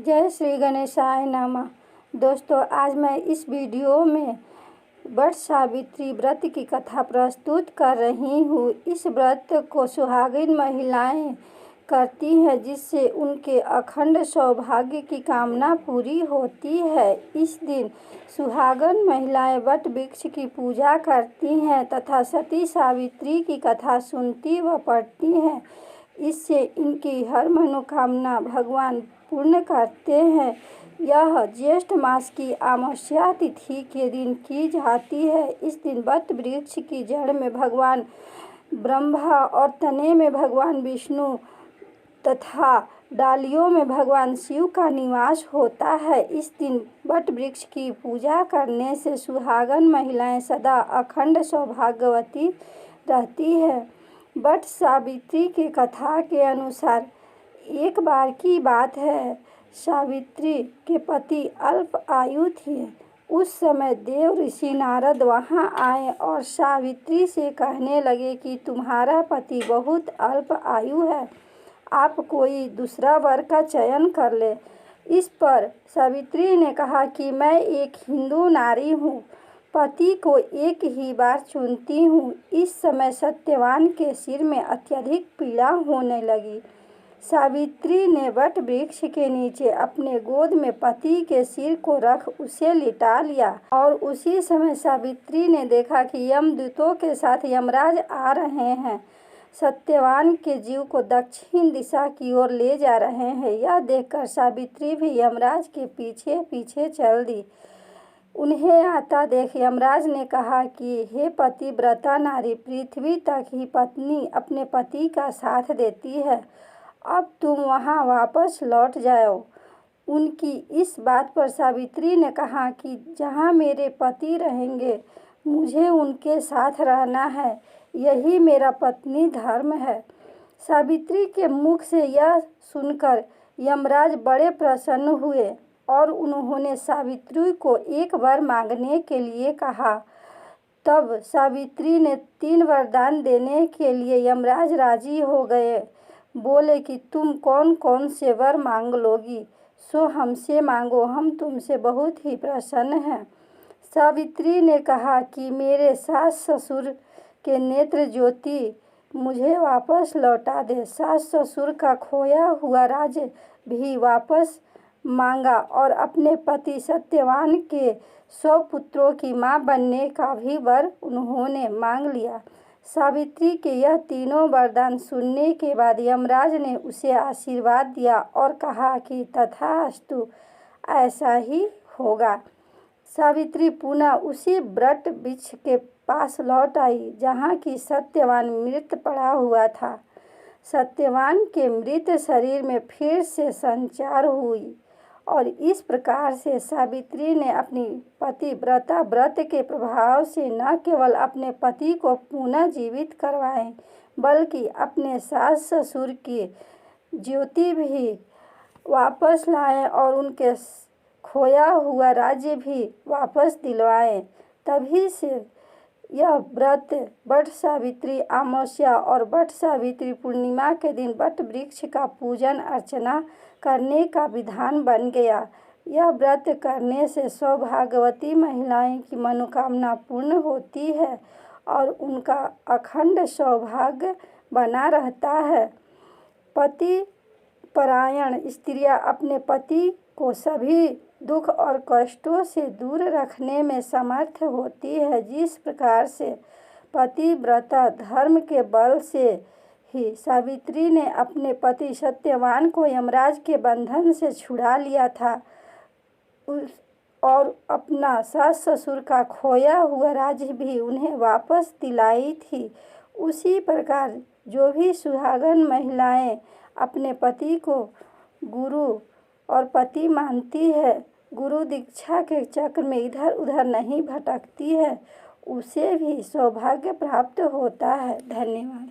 जय श्री गणेशाय नमः। दोस्तों, आज मैं इस वीडियो में वट सावित्री व्रत की कथा प्रस्तुत कर रही हूँ। इस व्रत को सुहागिन महिलाएं करती हैं, जिससे उनके अखंड सौभाग्य की कामना पूरी होती है। इस दिन सुहागन महिलाएं वट वृक्ष की पूजा करती हैं तथा सती सावित्री की कथा सुनती व पढ़ती हैं। इससे इनकी हर मनोकामना भगवान पूर्ण करते हैं। यह ज्येष्ठ मास की अमावस्या तिथि के दिन की जाती है। इस दिन वट वृक्ष की जड़ में भगवान ब्रह्मा और तने में भगवान विष्णु तथा डालियों में भगवान शिव का निवास होता है। इस दिन वट वृक्ष की पूजा करने से सुहागन महिलाएं सदा अखंड सौभाग्यवती रहती है। वट सावित्री की कथा के अनुसार एक बार की बात है, सावित्री के पति अल्प आयु थे। उस समय देव ऋषि नारद वहां आए और सावित्री से कहने लगे कि तुम्हारा पति बहुत अल्प आयु है, आप कोई दूसरा वर का चयन कर ले। इस पर सावित्री ने कहा कि मैं एक हिंदू नारी हूँ, पति को एक ही बार चुनती हूँ। इस समय सत्यवान के सिर में अत्यधिक पीड़ा होने लगी। सावित्री ने वट वृक्ष के नीचे अपने गोद में पति के सिर को रख उसे लिटा लिया और उसी समय सावित्री ने देखा कि यमदूतों के साथ यमराज आ रहे हैं, सत्यवान के जीव को दक्षिण दिशा की ओर ले जा रहे हैं। यह देखकर सावित्री भी यमराज के पीछे पीछे चल दी। उन्हें आता देख यमराज ने कहा कि हे पतिव्रता नारी, पृथ्वी तक ही पत्नी अपने पति का साथ देती है, अब तुम वहां वापस लौट जाओ। उनकी इस बात पर सावित्री ने कहा कि जहां मेरे पति रहेंगे मुझे उनके साथ रहना है, यही मेरा पत्नी धर्म है। सावित्री के मुख से यह सुनकर यमराज बड़े प्रसन्न हुए और उन्होंने सावित्री को एक वर मांगने के लिए कहा। तब सावित्री ने 3 वरदान देने के लिए यमराज राजी हो गए। बोले कि तुम कौन कौन से वर मांग लोगी, सो हमसे मांगो, हम तुमसे बहुत ही प्रसन्न हैं। सावित्री ने कहा कि मेरे सास ससुर के नेत्र ज्योति मुझे वापस लौटा दे, सास ससुर का खोया हुआ राज्य भी वापस मांगा और अपने पति सत्यवान के 100 पुत्रों की मां बनने का भी वर उन्होंने मांग लिया। सावित्री के यह तीनों वरदान सुनने के बाद यमराज ने उसे आशीर्वाद दिया और कहा कि तथास्तु, ऐसा ही होगा। सावित्री पुनः उसी वट वृक्ष के पास लौट आई जहाँ की सत्यवान मृत पड़ा हुआ था। सत्यवान के मृत शरीर में फिर से संचार हुई और इस प्रकार से सावित्री ने अपनी पतिव्रता व्रत के प्रभाव से न केवल अपने पति को पुनः जीवित करवाए, बल्कि अपने सास ससुर की ज्योति भी वापस लाए और उनके खोया हुआ राज्य भी वापस दिलवाए। तभी से यह व्रत वट सावित्री अमावस्या और वट सावित्री पूर्णिमा के दिन वट वृक्ष का पूजन अर्चना करने का विधान बन गया। यह व्रत करने से सौभाग्यवती महिलाएं की मनोकामना पूर्ण होती है और उनका अखंड सौभाग्य बना रहता है। पति परायण स्त्रियां अपने पति को सभी दुख और कष्टों से दूर रखने में समर्थ होती है। जिस प्रकार से पतिव्रता धर्म के बल से ही सावित्री ने अपने पति सत्यवान को यमराज के बंधन से छुड़ा लिया था और अपना सास ससुर का खोया हुआ राज्य भी उन्हें वापस दिलाई थी, उसी प्रकार जो भी सुहागन महिलाएं अपने पति को गुरु और पति मानती है, गुरु दीक्षा के चक्र में इधर उधर नहीं भटकती है, उसे भी सौभाग्य प्राप्त होता है। धन्यवाद।